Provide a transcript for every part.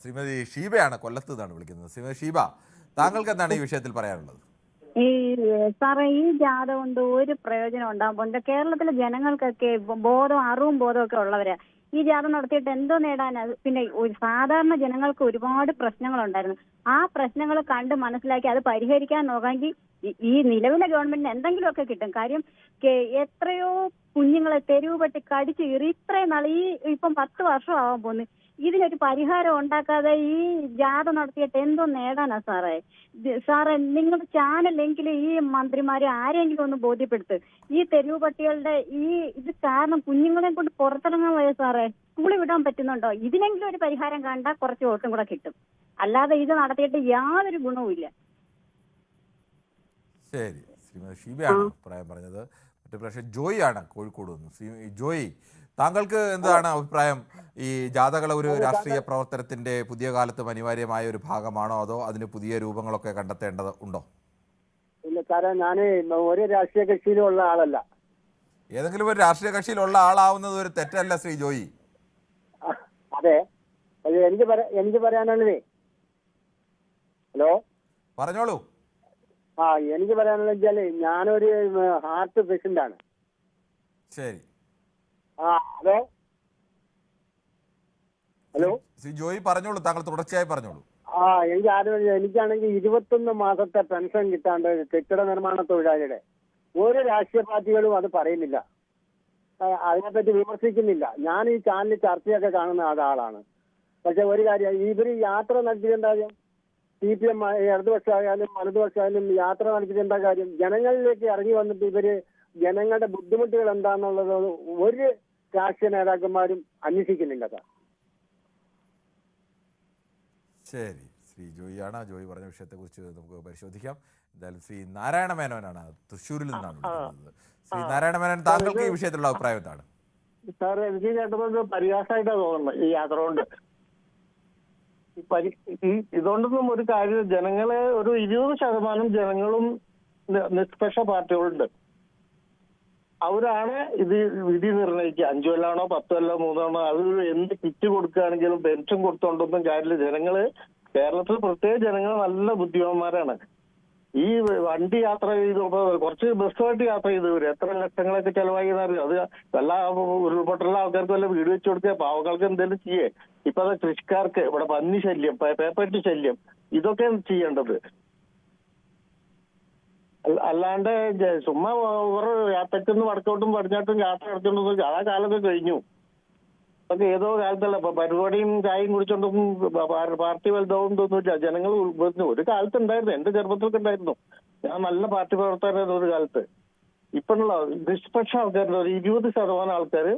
ശ്രീമതി ഷീബയാണ് കൊല്ലത്ത് നിന്നാണ് വിളിക്കുന്നത്. ശ്രീമതി ഷീബ, താങ്കൾക്ക് എന്താണ് ഈ വിഷയത്തിൽ പറയാനുള്ളത്? ഈ സാറേ, ഈ ജാഥ കൊണ്ട് ഒരു പ്രയോജനം ഉണ്ടാകാൻ പോകുന്നില്ല. കേരളത്തിലെ ജനങ്ങൾക്കൊക്കെ അറിവും ബോധവും ഒക്കെ ഉള്ളവരാ. ഈ ജാഥ നടത്തിയിട്ട് എന്തോ നേടാനാ? പിന്നെ ഒരു സാധാരണ ജനങ്ങൾക്ക് ഒരുപാട് പ്രശ്നങ്ങളുണ്ടായിരുന്നു. ആ പ്രശ്നങ്ങൾ കണ്ട് മനസ്സിലാക്കി അത് പരിഹരിക്കാൻ നോക്കാമെങ്കിൽ ഈ നിലവിലെ ഗവൺമെന്റിന് എന്തെങ്കിലുമൊക്കെ കിട്ടും. കാര്യം എത്രയോ കുഞ്ഞുങ്ങളെ തെരുവ് പറ്റി കടിച്ചു കീറി ഇത്രയും നാൾ, ഇപ്പം 10 വർഷം ആവാൻ പോകുന്നു. ഇതിനൊരു പരിഹാരം ഉണ്ടാക്കാതെ ഈ ജാഥ നടത്തിയിട്ട് എന്തോ നേടാനാ സാറേ? സാറേ, നിങ്ങളുടെ ചാനലെങ്കിലും ഈ മന്ത്രിമാരെ ആരെങ്കിലും ഒന്ന് ബോധ്യപ്പെടുത്ത്. ഈ തെരുവ് പട്ടികളുടെ ഇത് കാരണം കുഞ്ഞുങ്ങളെ കൊണ്ട് പുറത്തിറങ്ങാൻ വയ്യ സാറേ. സ്കൂളിൽ വിടാൻ പറ്റുന്നുണ്ടോ? ഇതിനെങ്കിലും ഒരു പരിഹാരം കണ്ടാൽ കുറച്ച് വോട്ടും കൂടെ കിട്ടും. അല്ലാതെ ഇത് നടത്തിയിട്ട് യാതൊരു ഗുണവുമില്ല. ശരി, ശ്രീമതി ഷീബയാണ് അഭിപ്രായം പറഞ്ഞത്. മറ്റു പക്ഷേ ജോയി ആണ് കോഴിക്കോട് നിന്ന്. ജോയി, താങ്കൾക്ക് എന്താണ് അഭിപ്രായം? ഈ ജാഥകൾ ഒരു രാഷ്ട്രീയ പ്രവർത്തനത്തിന്റെ പുതിയ കാലത്തും അനിവാര്യമായ ഒരു ഭാഗമാണോ, അതോ അതിന് പുതിയ രൂപങ്ങളൊക്കെ കണ്ടെത്തേണ്ടത് ഉണ്ടോ? ഇല്ല സാറേ, ഞാൻ ഒരു രാഷ്ട്രീയ കക്ഷിയിലുള്ള ആളല്ല. ഏതെങ്കിലും ഒരു രാഷ്ട്രീയ കക്ഷിയിലുള്ള ആളാവുന്നത് ഒരു തെറ്റല്ല ശ്രീ ജോയി. അതെ, എനിക്ക് പറയാനുള്ളതേ. ഹലോ, പറഞ്ഞോളൂ. എനിക്ക് പറയാനുള്ളത് വെച്ചാല് ഞാനൊരു ഹാർട്ട് പേഷ്യന്റ് ആണ്. ശരി. ഹലോ ഹലോ ശ്രീ ജോയി പറഞ്ഞോളൂ, താങ്കൾ തുടർച്ചയായി പറഞ്ഞോളൂ. എനിക്കാണെങ്കിൽ 21 മാസത്തെ പെൻഷൻ കിട്ടാണ്ട് കെട്ടിട നിർമ്മാണ തൊഴിലാളിയുടെ ഒരു രാഷ്ട്രീയ പാർട്ടികളും അത് പറയുന്നില്ല, അതിനെപ്പറ്റി വിമർശിക്കുന്നില്ല. ഞാൻ ഈ ചാനലിൽ ചർച്ചയൊക്കെ കാണുന്ന ആളാണ്. പക്ഷെ ഒരു കാര്യം, ഇവര് യാത്ര നടത്തിയിട്ട് എന്താ കാര്യം? CPM ഇടതുപക്ഷമായാലും വലതുപക്ഷമായാലും യാത്ര നടത്തിയിട്ട് എന്താ കാര്യം? ജനങ്ങളിലേക്ക് ഇറങ്ങി വന്നിട്ട് ഇവര് ജനങ്ങളുടെ ബുദ്ധിമുട്ടുകൾ എന്താണെന്നുള്ളത് ഒരു രാഷ്ട്രീയ നേതാക്കന്മാരും അന്വേഷിക്കുന്നില്ല സാർ. ശരി, ശ്രീ ജോയിയാണ്. ജോയി പറഞ്ഞ വിഷയത്തെക്കുറിച്ച് നമുക്ക് പരിശോധിക്കാം. എന്തായാലും ശ്രീ നാരായണ മേനോനാണ് തൃശ്ശൂരിൽ നിന്നാണ് വിളിക്കുന്നത്. ശ്രീ നാരായണ മേനോൻ, താങ്കൾക്ക് ഈ വിഷയത്തിലുള്ള അഭിപ്രായം എന്താണ്? സാർ, എനിക്ക് കേട്ടത് പരിഹാസമായിട്ടാണ് തോന്നുന്നത്. ഈ യാത്ര കൊണ്ട് ഇതുകൊണ്ടൊന്നും ഒരു കാര്യം, ജനങ്ങളെ ഒരു 20% ജനങ്ങളും നിഷ്പക്ഷ പാർട്ടികളുണ്ട്. അവരാണ് ഇത് വിധി നിർണ്ണയിക്കുക. 5 കൊല്ലാണോ 10 കൊല്ലോ 3 കൊല്ലോ, അത് എന്ത് കിറ്റ് കൊടുക്കുകയാണെങ്കിലും പെൻഷൻ കൊടുത്തോണ്ടൊന്നും കാര്യമില്ല. ജനങ്ങള് കേരളത്തിൽ പ്രത്യേക ജനങ്ങൾ നല്ല ബുദ്ധിമാന്മാരാണ്. ഈ വണ്ടി യാത്ര ചെയ്ത് കുറച്ച് ബസ്സുമായിട്ട് യാത്ര ചെയ്തവര് എത്ര ലക്ഷങ്ങളൊക്കെ ചെലവാക്കിയെന്നറിയോ? അത് വല്ല ഉരുൾപൊട്ടലുള്ള ആൾക്കാർക്ക് വല്ല വീട് വെച്ച് കൊടുക്കുക, പാവങ്ങൾക്ക് എന്തെങ്കിലും ചെയ്യേ. ഇപ്പൊ അത് കൃഷിക്കാർക്ക് ഇവിടെ പന്നി ശല്യം, പേപ്പറ്റി ശല്യം, ഇതൊക്കെയാണ് ചെയ്യേണ്ടത്. അല്ലാണ്ട് ചുമ്മാ തെക്കുന്ന് വടക്കോട്ടും പടിഞ്ഞാട്ടും യാത്ര നടത്തുന്നത് ആ കാലമൊക്കെ കഴിഞ്ഞു. അതൊക്കെ ഏതോ കാലത്തല്ല. ഇപ്പൊ പരിപാടിയും ചായയും കുടിച്ചോണ്ടും പാർട്ടി വലുതാവും തോന്നില്ല. ജനങ്ങൾ ഒരു കാലത്ത് ഉണ്ടായിരുന്നു, എന്റെ ചെറുപ്പത്തിലൊക്കെ ഉണ്ടായിരുന്നു. ഞാൻ നല്ല പാർട്ടി പ്രവർത്തകരായിരുന്നു ഒരു കാലത്ത്. ഇപ്പോഴുള്ള നിഷ്പക്ഷ ആൾക്കാരുണ്ട്, ഒരു 20% ആൾക്കാർ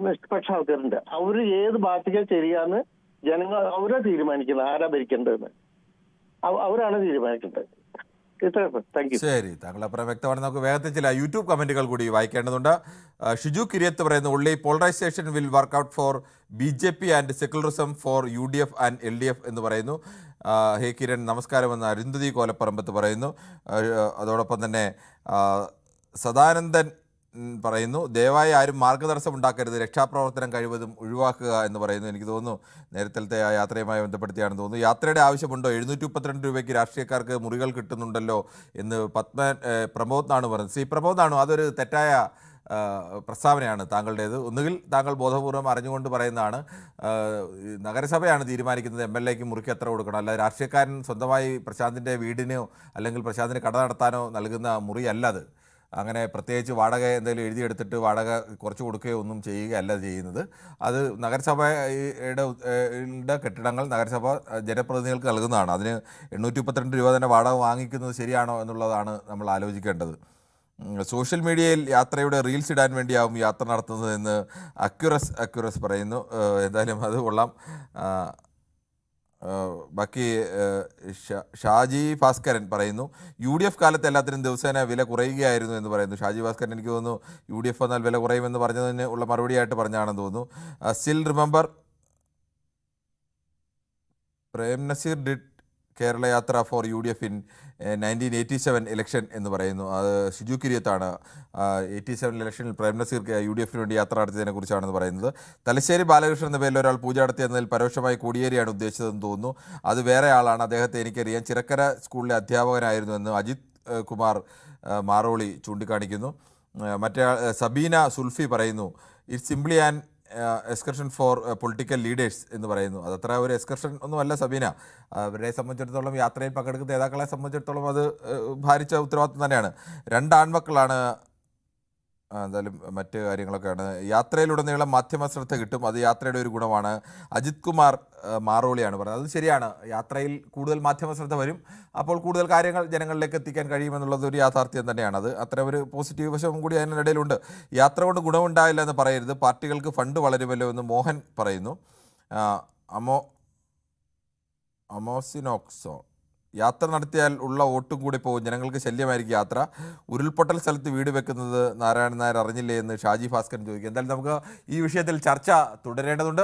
നിഷ്പക്ഷ ആൾക്കാരുണ്ട്. അവര് ഏത് പാർട്ടിക്കാ ശരിയാന്ന് ജനങ്ങൾ അവരാ തീരുമാനിക്കുന്നത്, ആരാ ഭരിക്കേണ്ടതെന്ന് അവരാണ് തീരുമാനിക്കേണ്ടത്. ശരി, താങ്കളുടെ അഭിപ്രായം വ്യക്തമാണ്. നമുക്ക് വേഗത്തിൽ ചില യൂട്യൂബ് കമന്റുകൾ കൂടി വായിക്കേണ്ടതുണ്ട്. ഷിജു കിരിയത്ത് പറയുന്നു, ഉള്ളി polarisation will work out for BJP and secularism for UDF and LDF എന്ന് പറയുന്നു. ഹേ കിരൺ, നമസ്കാരമെന്ന് അരുന്ധതി കോലപ്പറമ്പത്ത് പറയുന്നു. അതോടൊപ്പം തന്നെ സദാനന്ദൻ പറയുന്നു, ദയവായി ആരും മാർഗ്ഗതടസ്സം ഉണ്ടാക്കരുത്, രക്ഷാപ്രവർത്തനം കഴിവതും ഒഴിവാക്കുക എന്ന് പറയുന്നു. എനിക്ക് തോന്നുന്നു നേരത്തെ ആ യാത്രയുമായി ബന്ധപ്പെടുത്തിയാണെന്ന് തോന്നുന്നു. യാത്രയുടെ ആവശ്യമുണ്ടോ? 732 രൂപയ്ക്ക് രാഷ്ട്രീയക്കാർക്ക് മുറികൾ കിട്ടുന്നുണ്ടല്ലോ എന്ന് പ്രമോദ് എന്നാണ് പറയുന്നത്. ശ്രീ പ്രമോദ് ആണോ? അതൊരു തെറ്റായ പ്രസ്താവനയാണ് താങ്കളുടേത്. ഒന്നുകിൽ താങ്കൾ ബോധപൂർവം അറിഞ്ഞുകൊണ്ട് പറയുന്നതാണ്. നഗരസഭയാണ് തീരുമാനിക്കുന്നത് MLAക്ക് മുറിക്ക് എത്ര കൊടുക്കണം, അല്ലാതെ രാഷ്ട്രീയക്കാരൻ സ്വന്തമായി പ്രശാന്തിൻ്റെ വീടിനോ അല്ലെങ്കിൽ പ്രശാന്തിന് കട നടത്താനോ നൽകുന്ന മുറിയല്ല അത്. അങ്ങനെ പ്രത്യേകിച്ച് വാടക എന്തെങ്കിലും എഴുതിയെടുത്തിട്ട് വാടക കുറച്ച് കൊടുക്കുകയോ ഒന്നും ചെയ്യുകയല്ല ചെയ്യുന്നത്. അത് നഗരസഭയുടെ കെട്ടിടങ്ങൾ നഗരസഭ ജനപ്രതിനിധികൾക്ക് നൽകുന്നതാണ്. അതിന് 832 രൂപ തന്നെ വാടക വാങ്ങിക്കുന്നത് ശരിയാണോ എന്നുള്ളതാണ് നമ്മൾ ആലോചിക്കേണ്ടത്. സോഷ്യൽ മീഡിയയിൽ യാത്രയുടെ റീൽസ് ഇടാൻ വേണ്ടിയാവും യാത്ര നടത്തുന്നതെന്ന് അക്യുറസ് പറയുന്നു. എന്തായാലും അത് കൊള്ളാം. ബാക്കി ഷാജി ഭാസ്കരൻ പറയുന്നു, UDF കാലത്ത് എല്ലാത്തിനും ദിവസേന വില കുറയുകയായിരുന്നു എന്ന് പറയുന്നു. ഷാജി ഭാസ്കരൻ എനിക്ക് തോന്നുന്നു UDF വന്നാൽ വില കുറയുമെന്ന് പറഞ്ഞതിന് ഉള്ള മറുപടിയായിട്ട് പറഞ്ഞാണെന്ന് തോന്നുന്നു. Still remember Prem Nazir did Kerala yatra for UDF in 1987 election എന്ന് പറയുന്നു. അത് ഷിജു കിരിയത്താണ് 87 ഇലക്ഷനിൽ പ്രേം നസീർ UDF വേണ്ടി യാത്ര നടത്തിയതിനെ കുറിച്ചാണെന്ന് പറയുന്നത്. തലശ്ശേരി ബാലകൃഷ്ണൻ എന്ന പേരിൽ ഒരാൾ പൂജ നടത്തിയെന്നതിൽ പരോക്ഷമായി കോടിയേരിയാണ് ഉദ്ദേശിച്ചതെന്ന് തോന്നുന്നു. അത് വേറെ ആളാണ്, അദ്ദേഹത്തെ എനിക്കറിയാം. ചിറക്കര സ്കൂളിലെ അധ്യാപകനായിരുന്നുവെന്ന് അജിത് കുമാർ മാറോളി ചൂണ്ടിക്കാണിക്കുന്നു. മറ്റേ സബീന സുൽഫി പറയുന്നു it's simply an excursion four political leaders എന്ന് പറയുന്നു. അതത്ര ഒരു എക്സ്കർഷൻ ഒന്നുമല്ല സബീന. അവരെ സംബന്ധിച്ചിടത്തോളം, യാത്രയിൽ പങ്കെടുക്കുന്ന നേതാക്കളെ സംബന്ധിച്ചിടത്തോളം അത് ഭാരിച്ച ഉത്തരവാദിത്വം തന്നെയാണ്. 2 ആൺമക്കളാണ്. എന്തായാലും മറ്റ് കാര്യങ്ങളൊക്കെയാണ്. യാത്രയിലുടനീളം മാധ്യമ ശ്രദ്ധ കിട്ടും, അത് യാത്രയുടെ ഒരു ഗുണമാണ്. അജിത് കുമാർ മാറോളിയാണ് പറഞ്ഞത്. അത് ശരിയാണ്, യാത്രയിൽ കൂടുതൽ മാധ്യമ ശ്രദ്ധ വരും, അപ്പോൾ കൂടുതൽ കാര്യങ്ങൾ ജനങ്ങളിലേക്ക് എത്തിക്കാൻ കഴിയുമെന്നുള്ളത് ഒരു യാഥാർത്ഥ്യം തന്നെയാണ്. അത് അത്ര ഒരു പോസിറ്റീവ് വശവും കൂടി അതിനിടയിലുണ്ട്. യാത്ര കൊണ്ട് ഗുണമുണ്ടായില്ല എന്ന് പറയരുത്, പാർട്ടികൾക്ക് ഫണ്ട് വളരുമല്ലോ എന്ന് മോഹൻ പറയുന്നു. അമോസിനോക്സോ യാത്ര നടത്തിയാൽ ഉള്ള വോട്ടും കൂടി പോകും, ജനങ്ങൾക്ക് ശല്യമായിരിക്കും യാത്ര. ഉരുൾപൊട്ടൽ സ്ഥലത്ത് വീട് വെക്കുന്നത് നാരായണൻ നായർ അറിഞ്ഞില്ലേ എന്ന് ഷാജി ഭാസ്കരൻ ചോദിക്കും. എന്തായാലും നമുക്ക് ഈ വിഷയത്തിൽ ചർച്ച തുടരേണ്ടതുണ്ട്.